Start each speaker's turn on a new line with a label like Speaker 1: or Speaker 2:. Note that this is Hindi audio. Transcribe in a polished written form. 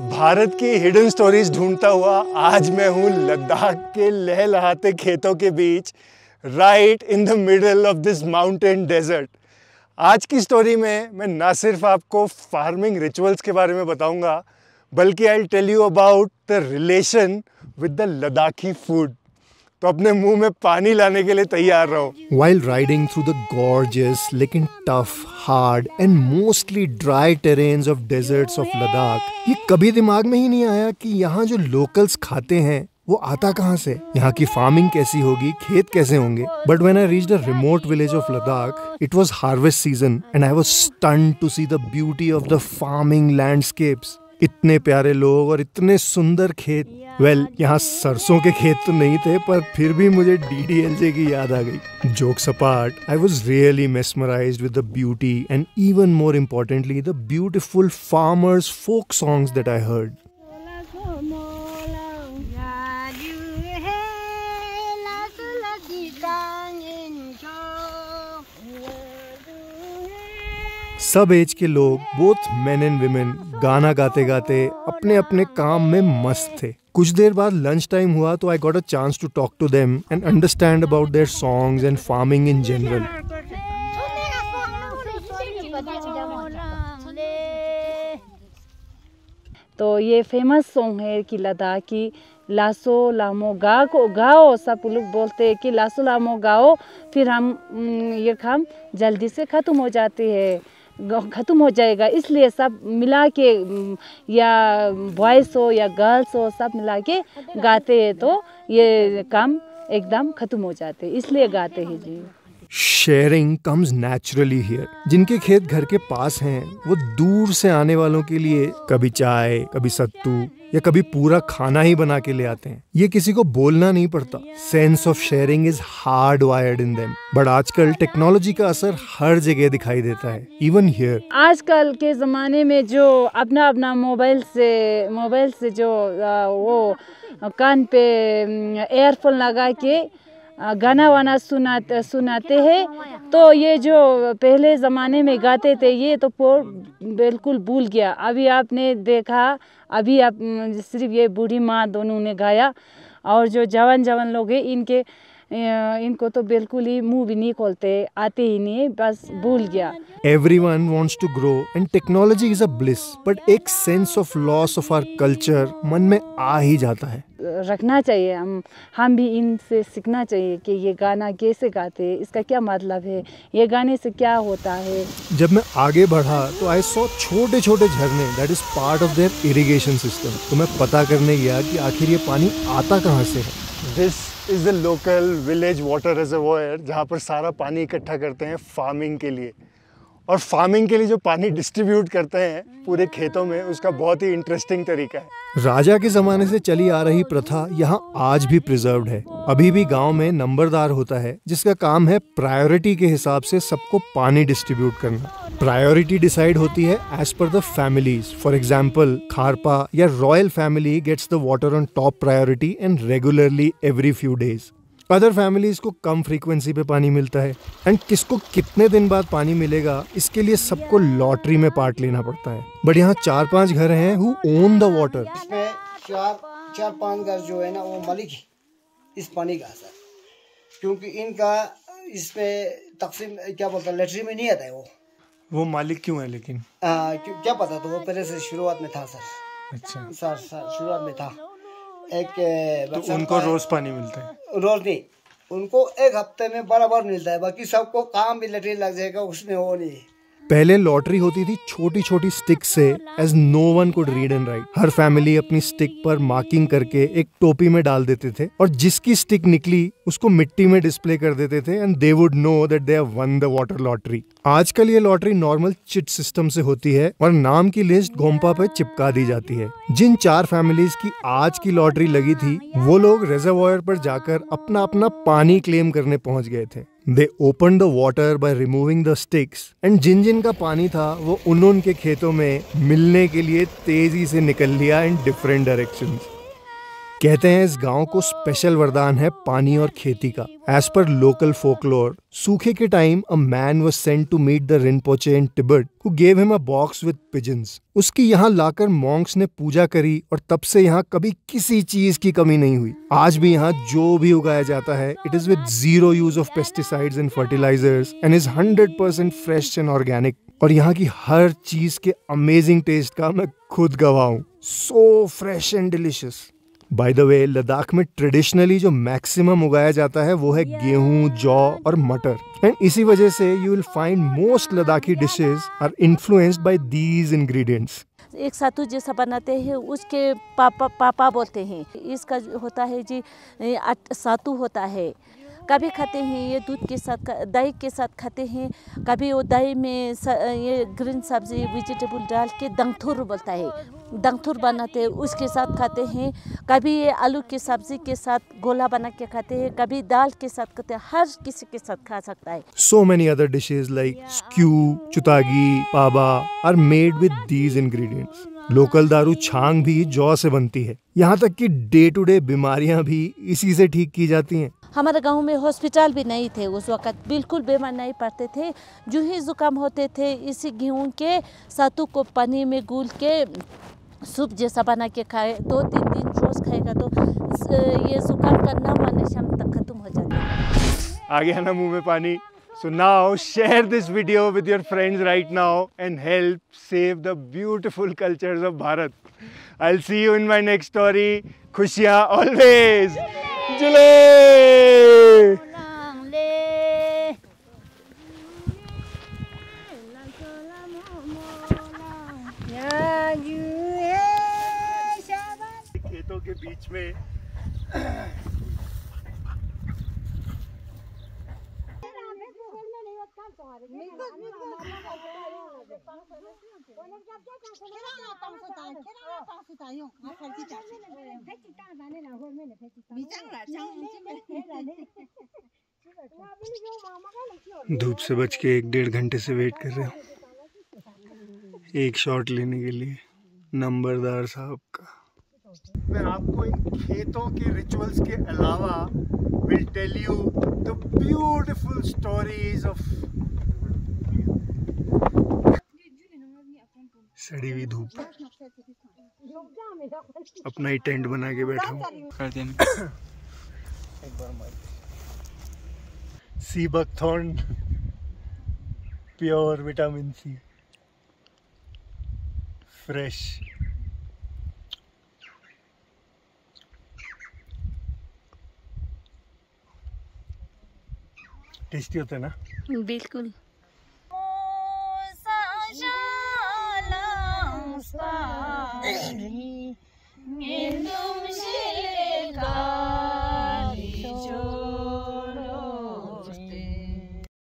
Speaker 1: भारत की हिडन स्टोरीज ढूंढता हुआ आज मैं हूँ लद्दाख के लहलहाते खेतों के बीच, right in the middle of this mountain desert. आज की स्टोरी में मैं ना सिर्फ आपको फार्मिंग रिचुअल्स के बारे में बताऊंगा, बल्कि I will tell you about the relation with the Ladakhi food. तो अपने मुंह में पानी लाने के लिए तैयार रहो।
Speaker 2: While riding through the gorgeous, लेकिन tough, hard and mostly dry terrains of deserts of Ladakh, ये कभी दिमाग में ही नहीं आया कि यहाँ जो locals खाते हैं वो आता कहाँ से, यहाँ की फार्मिंग कैसी होगी, खेत कैसे होंगे। But when I reached a remote village of Ladakh, it was harvest season and I was stunned to see the beauty of the farming landscapes. इतने प्यारे लोग और इतने सुंदर खेत। यहाँ सरसों के खेत तो नहीं थे, पर फिर भी मुझे DDLJ की याद आ गई। Jokes apart, I was really mesmerized with the beauty and even more importantly, the beautiful farmers' folk songs that I heard. सब एज के लोग, बोथ मेन एंड विमेन, गाना गाते गाते अपने अपने काम में मस्त थे। कुछ देर बाद लंच टाइम हुआ तो I got a chance to talk to them and understand about their songs and farming in general.
Speaker 3: तो ये फेमस सॉन्ग है कि लद्दाख की लासो लामो गाओ गाओ, सब लोग बोलते हैं कि लासो लामो गाओ, फिर हम ये काम जल्दी से ख़त्म हो जाती है, ख़त्म हो जाएगा। इसलिए सब मिला के, या बॉयज़ हो या गर्ल्स हो, सब मिला के गाते हैं तो ये काम एकदम ख़त्म हो जाते हैं, इसलिए गाते हैं जी।
Speaker 2: Sharing comes naturally here. जिनके खेत घर के पास हैं, वो दूर से आने वालों के लिए कभी चाय, कभी सत्तू या कभी पूरा खाना ही बना के ले आते हैं। ये किसी को बोलना नहीं पड़ता। Sense of sharing is hard wired in them. But आजकल टेक्नोलॉजी का असर हर जगह दिखाई देता है, इवन हियर।
Speaker 3: आजकल के ज़माने में जो अपना अपना मोबाइल से जो वो कान पे एयरफोन लगा के गाना वाना सुनाते हैं, तो ये जो पहले ज़माने में गाते थे ये तो बिल्कुल भूल गया। अभी आपने देखा, अभी आप सिर्फ ये बूढ़ी माँ दोनों ने गाया, और जो जवान लोग हैं इनको तो बिल्कुल ही मुंह भी नहीं खोलते, आते ही नहीं, बस भूल गया।
Speaker 2: Everyone wants to grow and technology is a bliss, but एक sense of loss of our culture मन में आ ही जाता है।
Speaker 3: रखना चाहिए, हम भी इनसे सीखना चाहिए कि ये गाना कैसे गाते हैं, इसका क्या मतलब है, ये गाने से क्या होता है।
Speaker 2: जब मैं आगे बढ़ा तो आई सॉ छोटे छोटे झरने, that is part of their irrigation system. तो मैं पता करने गया कि आखिर ये पानी आता कहाँ से है।
Speaker 1: This is the local village water reservoir, जहाँ पर सारा पानी इकट्ठा करते हैं फार्मिंग के लिए। और फार्मिंग के लिए जो पानी डिस्ट्रीब्यूट करते हैं पूरे खेतों में, उसका बहुत ही इंटरेस्टिंग तरीका है।
Speaker 2: राजा के जमाने से चली आ रही प्रथा यहाँ आज भी प्रिजर्व्ड है। अभी भी गांव में नंबरदार होता है, जिसका काम है प्रायोरिटी के हिसाब से सबको पानी डिस्ट्रीब्यूट करना। प्रायोरिटी डिसाइड होती है as per the families. For example, Kharpa या royal family gets the water on top priority and regularly every few days. Other families को कम फ्रीक्वेंसी पे पानी मिलता है, एंड किसको कितने दिन बाद पानी मिलेगा इसके लिए सबको लॉटरी में पार्ट लेना पड़ता है। बट यहाँ 4-5 घर हैं हु ओन द वाटर।
Speaker 4: इसमें 4-5 घर जो है ना, वो मालिक इस पानी का सर, क्योंकि इनका इसमें तकसीम क्या बोलता है, लेटरी में नहीं आता है।
Speaker 1: वो मालिक क्यों है लेकिन?
Speaker 4: क्या पता, तो वो पहले से शुरुआत में था सर।
Speaker 1: अच्छा
Speaker 4: सर शुरुआत में था।
Speaker 1: तो उनको रोज पानी मिलता है?
Speaker 4: रोज नहीं, उनको एक हफ्ते में बराबर मिलता है। बाकी सबको काम भी लेटरिन लग जाएगा, उसमें वो नहीं।
Speaker 2: पहले लॉटरी होती थी छोटी छोटी स्टिक से, as no one could read and write. हर फैमिली अपनी स्टिक पर मार्किंग करके एक टोपी में डाल देते थे, और जिसकी स्टिक निकली उसको मिट्टी में डिस्प्ले कर देते थे, and they would know that they have one the water lottery. आजकल ये लॉटरी नॉर्मल चिट सिस्टम से होती है, और नाम की लिस्ट गोम्पा पे चिपका दी जाती है। जिन 4 फैमिलीज की आज की लॉटरी लगी थी, वो लोग रिजर्वॉयर पर जाकर अपना अपना पानी क्लेम करने पहुंच गए थे। They opened the water by removing the sticks, and जिन का पानी था वो उनके खेतों में मिलने के लिए तेजी से निकल लिया in different directions. कहते हैं इस गांव को स्पेशल वरदान है पानी और खेती का। एज पर लोकल फोकलोर, सूखे के time a man was sent to meet the Rinpoche in Tibet who gave him a box with pigeons. उसकी यहाँ लाकर मॉन्क्स ने पूजा करी और तब से यहाँ कभी किसी चीज की कमी नहीं हुई। आज भी यहाँ जो भी उगाया जाता है it is with zero use of pesticides and fertilisers and is 100% fresh and organic. और यहाँ की हर चीज के अमेजिंग टेस्ट का मैं खुद गवाह हूँ। So fresh and delicious. By the way, Ladakh में ट्रेडिशनली जो मैक्सिमम उगाया जाता है वो है गेहूं, जौ और मटर। एंड इसी वजह से you will find most Ladakhi dishes are influenced by these ingredients.
Speaker 5: एक सातू जैसा बनाते हैं उसके पापा बोलते हैं। इसका होता है जी सातू होता है। कभी खाते हैं ये दूध के साथ, दही के साथ खाते हैं। कभी वो दही में ये ग्रीन सब्जी वेजिटेबल डाल के दंगथुर बोलता है, दंगथुर बनाते हैं, उसके साथ खाते हैं। कभी ये आलू की सब्जी के साथ गोला बना के खाते हैं, कभी दाल के साथ खाते हैं। हर किसी के साथ खा सकता है।
Speaker 2: So many other dishes like stew, chutagi, paba are made with these ingredients. Local दारू छांग भी जौ से बनती है। यहाँ तक कि डे टू डे बीमारियां भी इसी से ठीक की जाती हैं।
Speaker 5: हमारे गांव में हॉस्पिटल भी नहीं थे उस वक्त, बिल्कुल बीमार नहीं पड़ते थे। जो ही जुकाम होते थे इसी गेहूं के सातू को पानी में गूल के सूप जैसा बना के खाए। 2-3 दिन रोज खाएगा तो ये जुकाम का नाम आने शाम तक खत्म हो जाता है।
Speaker 1: आ गया ना मुंह में पानी। So now share this video with your friends right now and help save the beautiful cultures of Bharat. I'll see you in my next story. Khushiyan always. Jule! खेतों के बीच में
Speaker 2: धूप से बच के 1-1.5 घंटे से वेट कर रहे हो एक शॉट लेने के लिए नंबरदार साहब का।
Speaker 1: मैं आपको इन खेतों के रिचुअल्स के अलावा will tell you the beautiful stories of
Speaker 2: सड़ी हुई धूप, अपना ही टेंट बना के बैठा हूँ।
Speaker 1: Sea buckthorn, pure vitamin C, fresh. Tasty होता है ना?
Speaker 5: बिल्कुल।